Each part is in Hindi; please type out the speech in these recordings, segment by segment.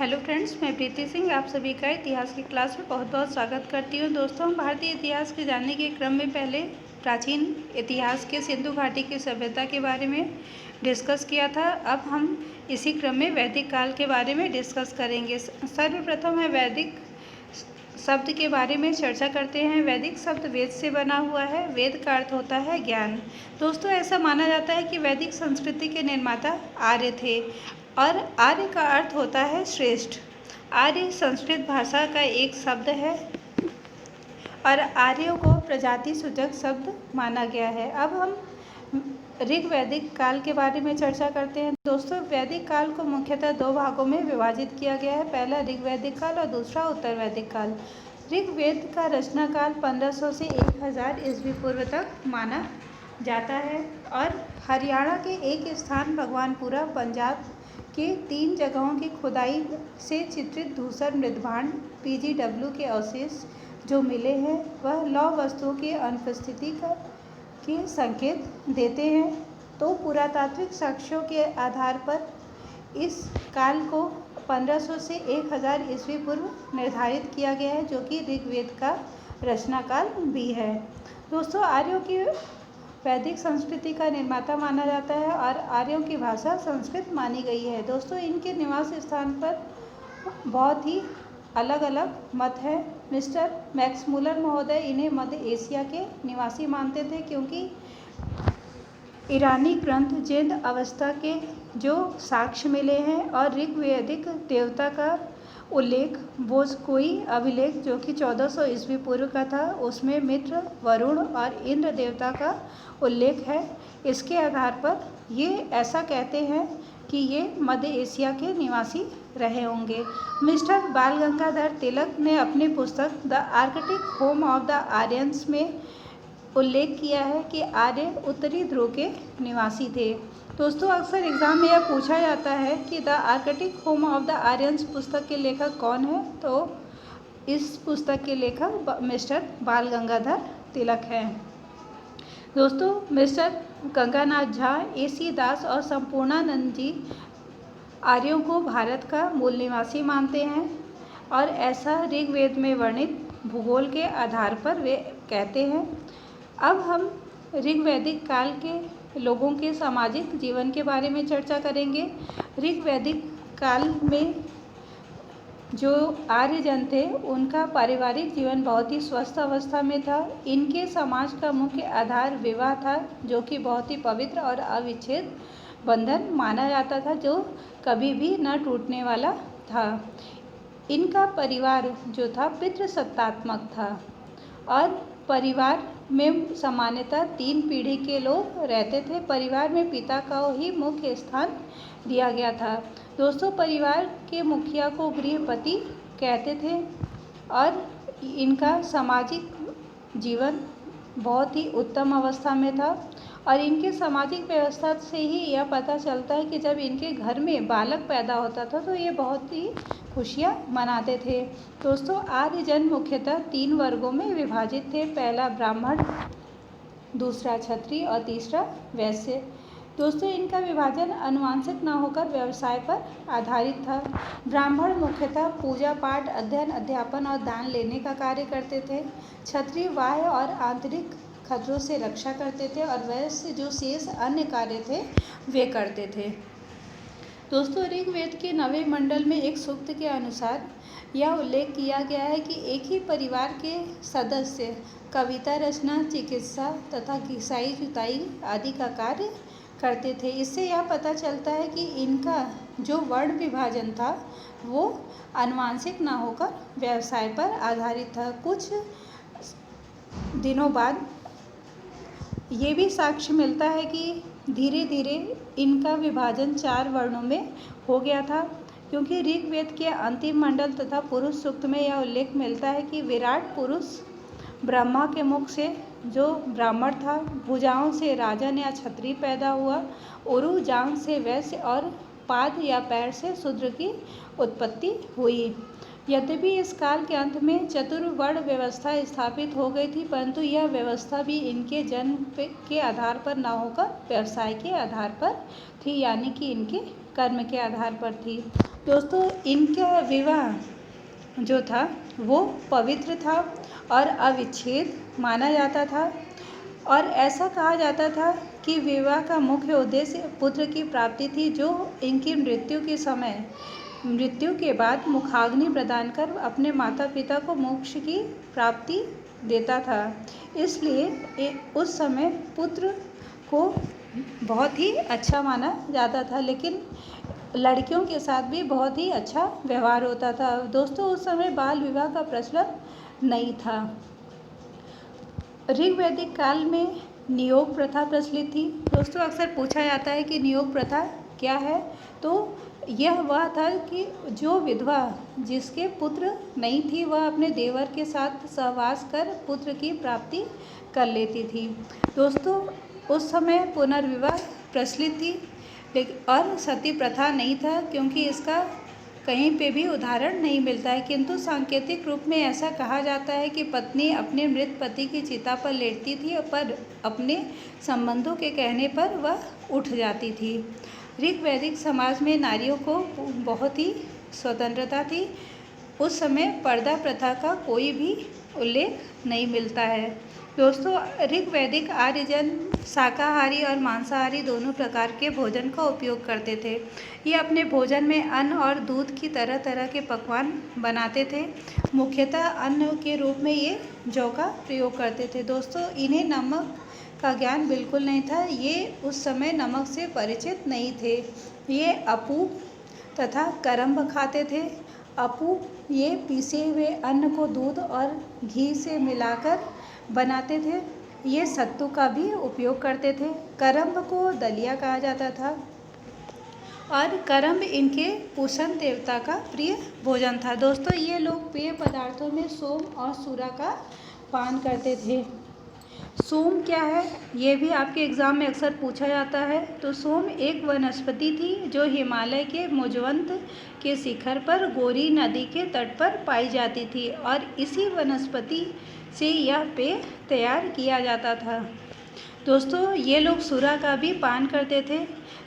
हेलो फ्रेंड्स, मैं प्रीति सिंह आप सभी का इतिहास की क्लास में बहुत बहुत स्वागत करती हूँ। दोस्तों, हम भारतीय इतिहास के जानने के क्रम में पहले प्राचीन इतिहास के सिंधु घाटी की सभ्यता के बारे में डिस्कस किया था। अब हम इसी क्रम में वैदिक काल के बारे में डिस्कस करेंगे। सर्वप्रथम है वैदिक शब्द के बारे में चर्चा करते हैं। वैदिक शब्द वेद से बना हुआ है। वेद का अर्थ होता है ज्ञान। दोस्तों, ऐसा माना जाता है कि वैदिक संस्कृति के निर्माता आर्य थे और आर्य का अर्थ होता है श्रेष्ठ। आर्य संस्कृत भाषा का एक शब्द है और आर्यों को प्रजाति सूचक शब्द माना गया है। अब हम ऋग्वैदिक काल के बारे में चर्चा करते हैं। दोस्तों, वैदिक काल को मुख्यतः दो भागों में विभाजित किया गया है। पहला ऋग्वैदिक काल और दूसरा उत्तर वैदिक काल। ऋग्वेद का रचना काल 1500 से 1000 ईस्वी पूर्व तक माना जाता है और हरियाणा के एक स्थान भगवानपुरा, पंजाब के 3 जगहों की खुदाई से चित्रित धूसर मृदभांड PGW के अवशेष जो मिले हैं वह लौह वस्तुओं की अनुपस्थिति के संकेत देते हैं। तो पुरातात्विक साक्ष्यों के आधार पर इस काल को 1500 से 1000 ईस्वी पूर्व निर्धारित किया गया है, जो कि ऋग्वेद का रचना काल भी है। दोस्तों, आर्यों की वैदिक संस्कृति का निर्माता माना जाता है और आर्यों की भाषा संस्कृत मानी गई है। दोस्तों, इनके निवास स्थान पर बहुत ही अलग अलग मत है। मिस्टर मैक्समूलर महोदय इन्हें मध्य एशिया के निवासी मानते थे, क्योंकि ईरानी ग्रंथ जिंद अवस्था के जो साक्ष्य मिले हैं और ऋग्वैदिक देवता का उल्लेख बोझकोई अभिलेख जो कि 1400 ईस्वी पूर्व का था, उसमें मित्र, वरुण और इंद्र देवता का उल्लेख है। इसके आधार पर ये ऐसा कहते हैं कि ये मध्य एशिया के निवासी रहे होंगे। मिस्टर बाल गंगाधर तिलक ने अपनी पुस्तक the Arctic home of the Aryans में उल्लेख किया है कि आर्य उत्तरी ध्रुव के निवासी थे। दोस्तों, अक्सर एग्जाम में यह पूछा जाता है कि the Arctic home of the Aryans पुस्तक के लेखक कौन है, तो इस पुस्तक के लेखक मिस्टर बाल गंगाधर तिलक हैं। दोस्तों, मिस्टर गंगानाथ झा, AC दास और संपूर्णानंद जी आर्यों को भारत का मूल निवासी मानते हैं और ऐसा ऋग्वेद में वर्णित भूगोल के आधार पर वे कहते हैं। अब हम ऋग्वैदिक काल के लोगों के सामाजिक जीवन के बारे में चर्चा करेंगे। ऋग्वैदिक काल में जो आर्यजन थे उनका पारिवारिक जीवन बहुत ही स्वस्थ अवस्था में था। इनके समाज का मुख्य आधार विवाह था, जो कि बहुत ही पवित्र और अविच्छेद बंधन माना जाता था, जो कभी भी न टूटने वाला था। इनका परिवार जो था पितृसत्तात्मक था और परिवार में सामान्यतः 3 पीढ़ी के लोग रहते थे। परिवार में पिता का ही मुख्य स्थान दिया गया था। दोस्तों, परिवार के मुखिया को गृहपति कहते थे और इनका सामाजिक जीवन बहुत ही उत्तम अवस्था में था और इनके सामाजिक व्यवस्था से ही यह पता चलता है कि जब इनके घर में बालक पैदा होता था तो ये बहुत ही खुशियाँ मनाते थे। दोस्तों, आर्यजन मुख्यतः 3 वर्गों में विभाजित थे। पहला ब्राह्मण, दूसरा क्षत्रिय और तीसरा वैश्य। दोस्तों, इनका विभाजन आनुवंशिक न होकर व्यवसाय पर आधारित था। ब्राह्मण मुख्यतः पूजा पाठ, अध्ययन, अध्यापन और दान लेने का कार्य करते थे। क्षत्रिय बाह्य और आंतरिक खतरों से रक्षा करते थे और वैश्य जो शेष अन्य कार्य थे वे करते थे। दोस्तों, ऋग्वेद के 9वें मंडल में एक सूक्त के अनुसार यह उल्लेख किया गया है कि एक ही परिवार के सदस्य कविता रचना, चिकित्सा तथा घिसाई जुताई आदि का कार्य करते थे। इससे यह पता चलता है कि इनका जो वर्ण विभाजन था वो आनुवंशिक न होकर व्यवसाय पर आधारित था। कुछ दिनों बाद ये भी साक्ष्य मिलता है कि धीरे धीरे इनका विभाजन 4 वर्णों में हो गया था, क्योंकि ऋग्वेद के अंतिम मंडल तथा पुरुष सूक्त में यह उल्लेख मिलता है कि विराट पुरुष ब्रह्मा के मुख से जो ब्राह्मण था, भुजाओं से राजन या क्षत्रिय पैदा हुआ, उरु जांघ से वैश्य और पाद या पैर से शूद्र की उत्पत्ति हुई। यद्यपि इस काल के अंत में चतुर्वर्ण व्यवस्था स्थापित हो गई थी, परंतु यह व्यवस्था भी इनके जन्म के आधार पर न होकर व्यवसाय के आधार पर थी, यानी कि इनके कर्म के आधार पर थी। दोस्तों इनका विवाह जो था वो पवित्र था और अविच्छेद माना जाता था और ऐसा कहा जाता था कि विवाह का मुख्य उद्देश्य पुत्र की प्राप्ति थी, जो इनकी मृत्यु के बाद मुखाग्नि प्रदान कर अपने माता पिता को मोक्ष की प्राप्ति देता था। इसलिए उस समय पुत्र को बहुत ही अच्छा माना जाता था, लेकिन लड़कियों के साथ भी बहुत ही अच्छा व्यवहार होता था। दोस्तों उस समय बाल विवाह का प्रचलन नहीं था। ऋग्वैदिक काल में नियोग प्रथा प्रचलित थी। दोस्तों अक्सर पूछा जाता है कि नियोग प्रथा क्या है, तो यह वह था कि जो विधवा जिसके पुत्र नहीं थी वह अपने देवर के साथ सहवास कर पुत्र की प्राप्ति कर लेती थी। दोस्तों उस समय पुनर्विवाह प्रचलित थी और सती प्रथा नहीं था, क्योंकि इसका कहीं पे भी उदाहरण नहीं मिलता है, किंतु सांकेतिक रूप में ऐसा कहा जाता है कि पत्नी अपने मृत पति की चिता पर लेटती थी, पर अपने संबंधों के कहने पर वह उठ जाती थी। ऋग्वैदिक समाज में नारियों को बहुत ही स्वतंत्रता थी। उस समय पर्दा प्रथा का कोई भी उल्लेख नहीं मिलता है। दोस्तों ऋग्वैदिक आर्यजन शाकाहारी और मांसाहारी दोनों प्रकार के भोजन का उपयोग करते थे। ये अपने भोजन में अन्न और दूध की तरह तरह के पकवान बनाते थे। मुख्यतः अन्न के रूप में ये जौ का प्रयोग करते थे। दोस्तों इन्हें नमक का ज्ञान बिल्कुल नहीं था। ये उस समय नमक से परिचित नहीं थे। ये अपूप तथा करम्ब खाते थे। अपूप ये पीसे हुए अन्न को दूध और घी से मिलाकर बनाते थे। ये सत्तू का भी उपयोग करते थे। करम्ब को दलिया कहा जाता था और करम्ब इनके पोषण देवता का प्रिय भोजन था। दोस्तों ये लोग पेय पदार्थों में सोम और सूरा का पान करते थे। सोम क्या है, ये भी आपके एग्ज़ाम में अक्सर पूछा जाता है। तो सोम एक वनस्पति थी जो हिमालय के मुजवंत के शिखर पर गोरी नदी के तट पर पाई जाती थी और इसी वनस्पति से यह पेय तैयार किया जाता था। दोस्तों ये लोग सूरा का भी पान करते थे,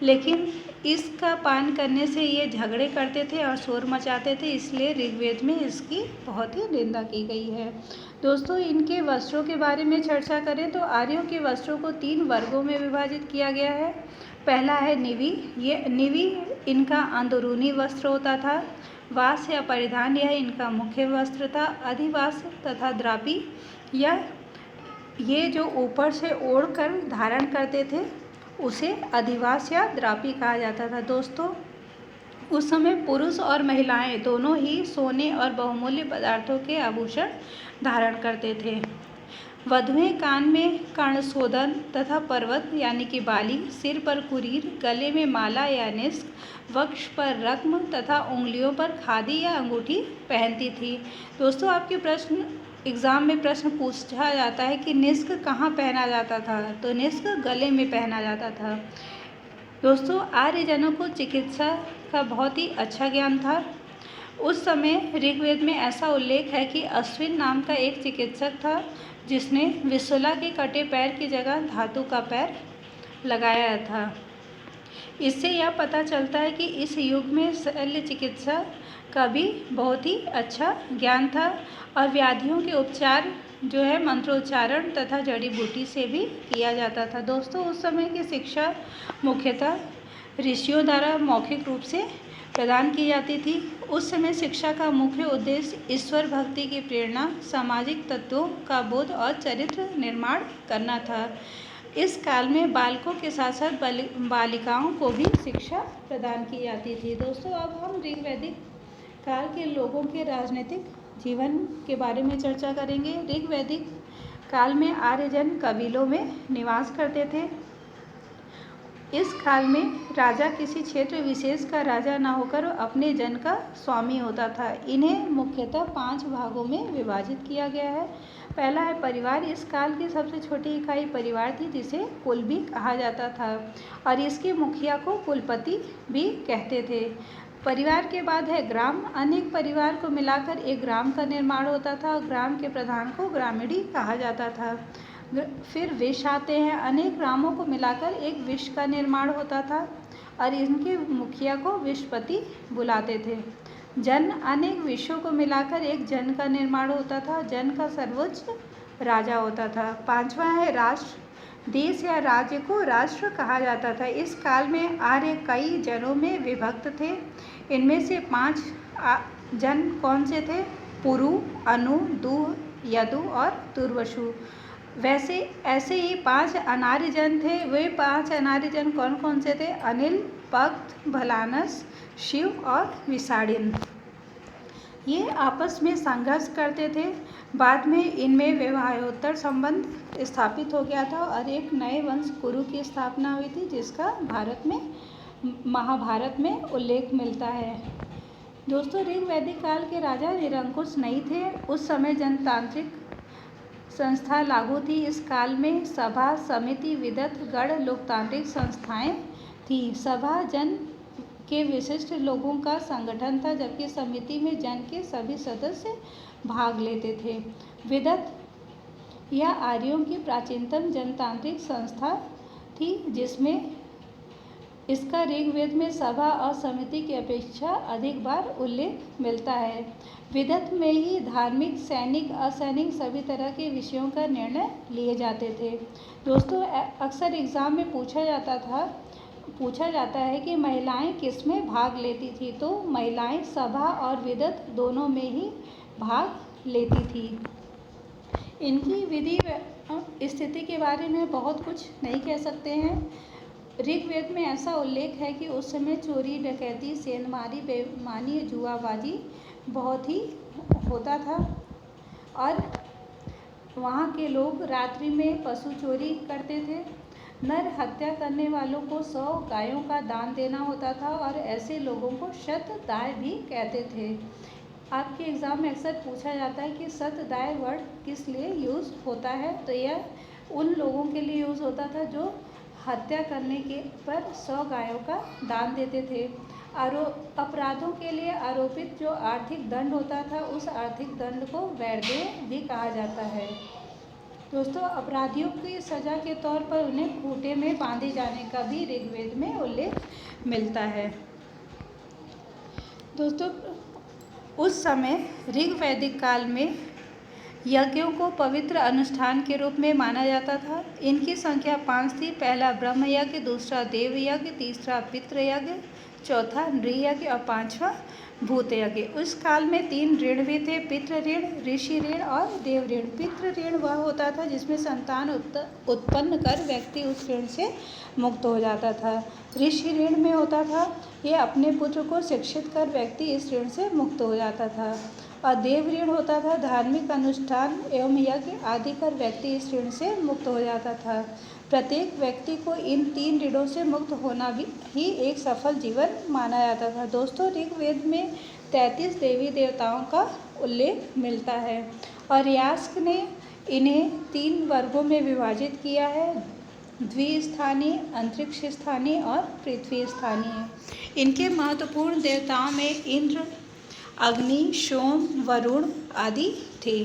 लेकिन इसका पान करने से ये झगड़े करते थे और शोर मचाते थे, इसलिए ऋग्वेद में इसकी बहुत ही निंदा की गई है। दोस्तों इनके वस्त्रों के बारे में चर्चा करें तो आर्यों के वस्त्रों को 3 वर्गों में विभाजित किया गया है। पहला है निवि। ये निवि इनका अंदरूनी वस्त्र होता था। वास या परिधान यह इनका मुख्य वस्त्र था। अधिवास तथा द्रापी ये जो ऊपर से ओढ़कर धारण करते थे उसे अधिवास या द्रापी कहा जाता था। दोस्तों उस समय पुरुष और महिलाएं दोनों ही सोने और बहुमूल्य पदार्थों के आभूषण धारण करते थे। वधुएं कान में कर्णशोधन तथा पर्वत यानी कि बाली, सिर पर कुरीर, गले में माला या निस्क, वक्ष पर रत्न तथा उंगलियों पर खादी या अंगूठी पहनती थी। दोस्तों आपके एग्ज़ाम में प्रश्न पूछा जाता है कि निस्क कहाँ पहना जाता था, तो निस्क गले में पहना जाता था। दोस्तों आर्यजनों को चिकित्सा का बहुत ही अच्छा ज्ञान था। उस समय ऋग्वेद में ऐसा उल्लेख है कि अश्विन नाम का एक चिकित्सक था जिसने विशुला के कटे पैर की जगह धातु का पैर लगाया था। इससे यह पता चलता है कि इस युग में शल्य चिकित्सा का भी बहुत ही अच्छा ज्ञान था और व्याधियों के उपचार जो है मंत्रोच्चारण तथा जड़ी बूटी से भी किया जाता था। दोस्तों उस समय की शिक्षा मुख्यतः ऋषियों द्वारा मौखिक रूप से प्रदान की जाती थी। उस समय शिक्षा का मुख्य उद्देश्य ईश्वर भक्ति की प्रेरणा, सामाजिक तत्वों का बोध और चरित्र निर्माण करना था। इस काल में बालकों के साथ साथ बालिकाओं को भी शिक्षा प्रदान की जाती थी। दोस्तों अब हम ऋग्वैदिक काल के लोगों के राजनीतिक जीवन के बारे में चर्चा करेंगे। ऋग्वैदिक काल में आर्यजन कबीलों में निवास करते थे। इस काल में राजा किसी क्षेत्र विशेष का राजा न होकर अपने जन का स्वामी होता था। इन्हें मुख्यतः 5 भागों में विभाजित किया गया है। पहला है परिवार। इस काल की सबसे छोटी इकाई परिवार थी जिसे कुल भी कहा जाता था और इसके मुखिया को कुलपति भी कहते थे। परिवार के बाद है ग्राम। अनेक परिवार को मिलाकर एक ग्राम का निर्माण होता था और ग्राम के प्रधान को ग्रामीणी कहा जाता था। फिर विश आते हैं। अनेक ग्रामों को मिलाकर एक विश का निर्माण होता था और इनके मुखिया को विश्वपति बुलाते थे। जन अनेक विषयों को मिलाकर एक जन का निर्माण होता था। जन का सर्वोच्च राजा होता था। 5वां है राष्ट्र। देश या राज्य को राष्ट्र कहा जाता था। इस काल में आर्य कई जनों में विभक्त थे। इनमें से 5 जन कौन से थे? पुरु, अनु, दूह, यदु और तुर्वसु। ऐसे ही 5 अनार्य जन थे। वे 5 अनार्य जन कौन कौन से थे? अनिल, पक्त, भलानस, शिव और विषाणिन। ये आपस में संघर्ष करते थे। बाद में इनमें विवाहोत्तर संबंध स्थापित हो गया था और एक नए वंश कुरु की स्थापना हुई थी, जिसका महाभारत में उल्लेख मिलता है। दोस्तों, ऋग वैदिक काल के राजा निरंकुश नहीं थे। उस समय जनतांत्रिक संस्था लागू थी। इस काल में सभा, समिति, विदत, गण, लोकतांत्रिक संस्थाएं थी। सभा जन के विशिष्ट लोगों का संगठन था, जबकि समिति में जन के सभी सदस्य भाग लेते थे। विदत या आर्यों की प्राचीनतम जनतांत्रिक संस्था थी, जिसमें इसका ऋग्वेद में सभा और समिति की अपेक्षा अधिक बार उल्लेख मिलता है। विदत में ही धार्मिक, सैनिक, असैनिक सभी तरह के विषयों का निर्णय लिए जाते थे। दोस्तों, अक्सर एग्जाम में पूछा जाता है कि महिलाएं किसमें भाग लेती थी, तो महिलाएं सभा और विदत दोनों में ही भाग लेती थी। इनकी विधि स्थिति के बारे में बहुत कुछ नहीं कह सकते हैं। ऋग्वेद में ऐसा उल्लेख है कि उस समय चोरी, डकैती, सेंधमारी, बेईमानी, जुआबाजी बहुत ही होता था और वहाँ के लोग रात्रि में पशु चोरी करते थे। नर हत्या करने वालों को 100 गायों का दान देना होता था और ऐसे लोगों को शतदाय भी कहते थे। आपके एग्ज़ाम में अक्सर पूछा जाता है कि शतदाय वर्ड किस लिए यूज़ होता है, तो यह उन लोगों के लिए यूज़ होता था जो हत्या करने के पर 100 गायों का दान देते थे। अपराधों के लिए आरोपित जो आर्थिक दंड होता था, उस आर्थिक दंड को वैरदेय भी कहा जाता है। दोस्तों, अपराधियों की सज़ा के तौर पर उन्हें खूंटे में बांधे जाने का भी ऋग्वेद में उल्लेख मिलता है। दोस्तों, उस समय ऋग वैदिक काल में यज्ञों को पवित्र अनुष्ठान के रूप में माना जाता था। इनकी संख्या 5 थी। पहला ब्रह्म यज्ञ, दूसरा देव यज्ञ, तीसरा पितृ यज्ञ, चौथा नृयज्ञ और 5वां भूत यज्ञ। उस काल में 3 ऋण भी थे: पितृ ऋण, ऋषि ऋण और देव ऋण। पितृ ऋण वह होता था जिसमें संतान उत्पन्न कर व्यक्ति उस ऋण से मुक्त हो जाता था। ऋषि ऋण में होता था ये अपने पुत्र को शिक्षित कर व्यक्ति इस ऋण से मुक्त हो जाता था। और देव ऋण होता था धार्मिक अनुष्ठान एवं यज्ञ आदि कर व्यक्ति इस ऋण से मुक्त हो जाता था। प्रत्येक व्यक्ति को इन 3 ऋणों से मुक्त होना भी ही एक सफल जीवन माना जाता था। दोस्तों, ऋग्वेद में 33 देवी देवताओं का उल्लेख मिलता है और यास्क ने इन्हें 3 वर्गों में विभाजित किया है: द्विस्थानीय, अंतरिक्ष स्थानीय और पृथ्वी स्थानीय। इनके महत्वपूर्ण देवताओं में इंद्र, अग्नि, सोम, वरुण आदि थे।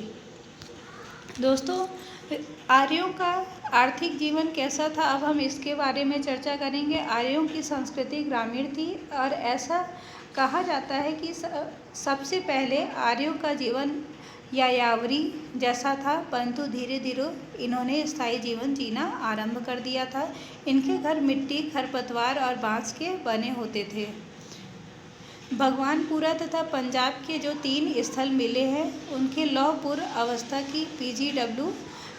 दोस्तों, आर्यों का आर्थिक जीवन कैसा था, अब हम इसके बारे में चर्चा करेंगे। आर्यों की संस्कृति ग्रामीण थी और ऐसा कहा जाता है कि सबसे पहले आर्यों का जीवन यायावरी जैसा था, परंतु धीरे धीरे इन्होंने स्थायी जीवन जीना आरंभ कर दिया था। इनके घर मिट्टी, खरपतवार और बांस के बने होते थे। भगवानपुरा तथा पंजाब के जो 3 स्थल मिले हैं, उनके लौह पूर्व अवस्था की PGW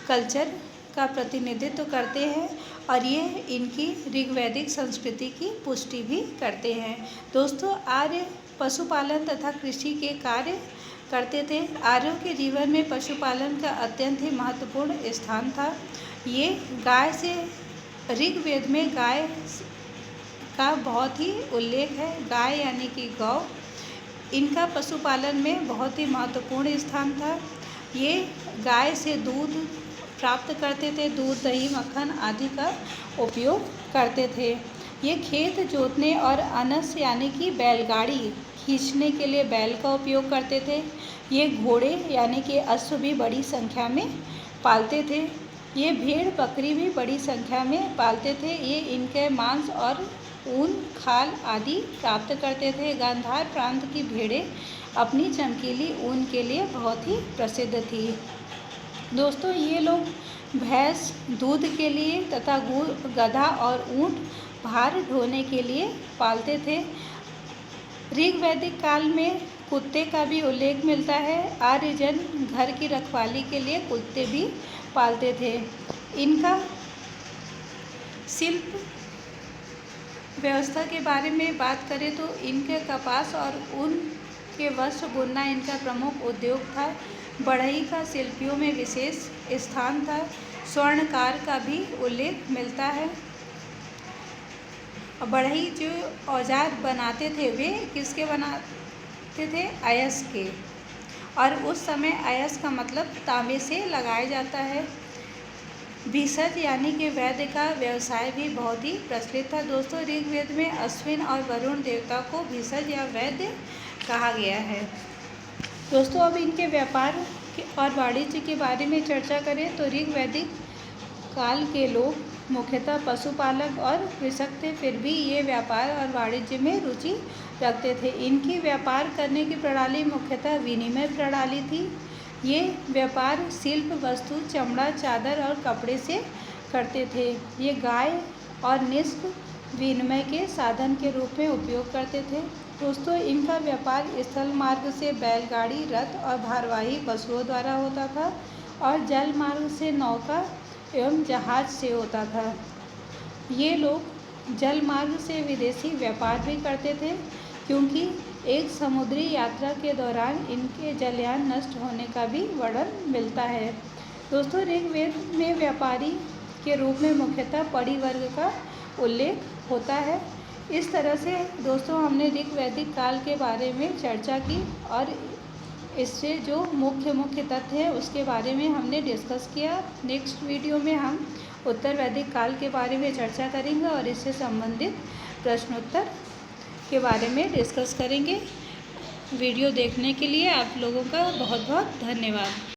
कल्चर का प्रतिनिधित्व करते हैं और ये इनकी ऋग्वैदिक संस्कृति की पुष्टि भी करते हैं। दोस्तों, आर्य पशुपालन तथा कृषि के कार्य करते थे। आर्यों के जीवन में पशुपालन का अत्यंत ही महत्वपूर्ण स्थान था। ये गाय से ऋग्वेद में गाय का बहुत ही उल्लेख है। गाय यानी कि गौ, इनका पशुपालन में बहुत ही महत्वपूर्ण स्थान था। ये गाय से दूध प्राप्त करते थे, दूध, दही, मक्खन आदि का उपयोग करते थे। ये खेत जोतने और अनस यानी कि बैलगाड़ी खींचने के लिए बैल का उपयोग करते थे। ये घोड़े यानी कि अश्व भी बड़ी संख्या में पालते थे। ये भेड़ बकरी भी बड़ी संख्या में पालते थे। ये इनके मांस और ऊन, खाल आदि प्राप्त करते थे। गांधार प्रांत की भेड़ें अपनी चमकीली ऊन के लिए बहुत ही प्रसिद्ध थी। दोस्तों, ये लोग भैंस दूध के लिए तथा गधा और ऊंट भार ढोने के लिए पालते थे। ऋग वैदिक काल में कुत्ते का भी उल्लेख मिलता है। आर्यजन घर की रखवाली के लिए कुत्ते भी पालते थे। इनका शिल्प व्यवस्था के बारे में बात करें तो इनके कपास और ऊन के वस्त्र बुनना इनका प्रमुख उद्योग था। बढ़ई का शिल्पियों में विशेष स्थान था। स्वर्णकार का भी उल्लेख मिलता है। बढ़ई जो औजार बनाते थे वे किसके बनाते थे? अयस्क के। और उस समय अयस्क का मतलब तांबे से लगाया जाता है। भिषज यानी कि वैद्य का व्यवसाय भी बहुत ही प्रचलित था। दोस्तों, ऋग्वेद में अश्विन और वरुण देवता को भिषज या वैद्य कहा गया है। दोस्तों, अब इनके व्यापार और वाणिज्य के बारे में चर्चा करें तो ऋग वैदिक काल के लोग मुख्यतः पशुपालक और कृषक थे, फिर भी ये व्यापार और वाणिज्य में रुचि रखते थे। इनकी व्यापार करने की प्रणाली मुख्यतः विनिमय प्रणाली थी। ये व्यापार शिल्प वस्तु, चमड़ा, चादर और कपड़े से करते थे। ये गाय और निष्क विनिमय के साधन के रूप में उपयोग करते थे। दोस्तों, इनका व्यापार स्थल मार्ग से बैलगाड़ी, रथ और भारवाही पशुओं द्वारा होता था और जल मार्ग से नौका एवं जहाज से होता था। ये लोग जल मार्ग से विदेशी व्यापार भी करते थे, क्योंकि एक समुद्री यात्रा के दौरान इनके जलयान नष्ट होने का भी वर्णन मिलता है। दोस्तों, ऋग्वेद में व्यापारी के रूप में मुख्यतः परिवर्ग का उल्लेख होता है। इस तरह से दोस्तों हमने ऋग वैदिक काल के बारे में चर्चा की और इससे जो मुख्य तथ्य है उसके बारे में हमने डिस्कस किया। नेक्स्ट वीडियो में हम उत्तर वैदिक काल के बारे में चर्चा करेंगे और इससे संबंधित प्रश्नोत्तर के बारे में डिस्कस करेंगे। वीडियो देखने के लिए आप लोगों का बहुत बहुत धन्यवाद।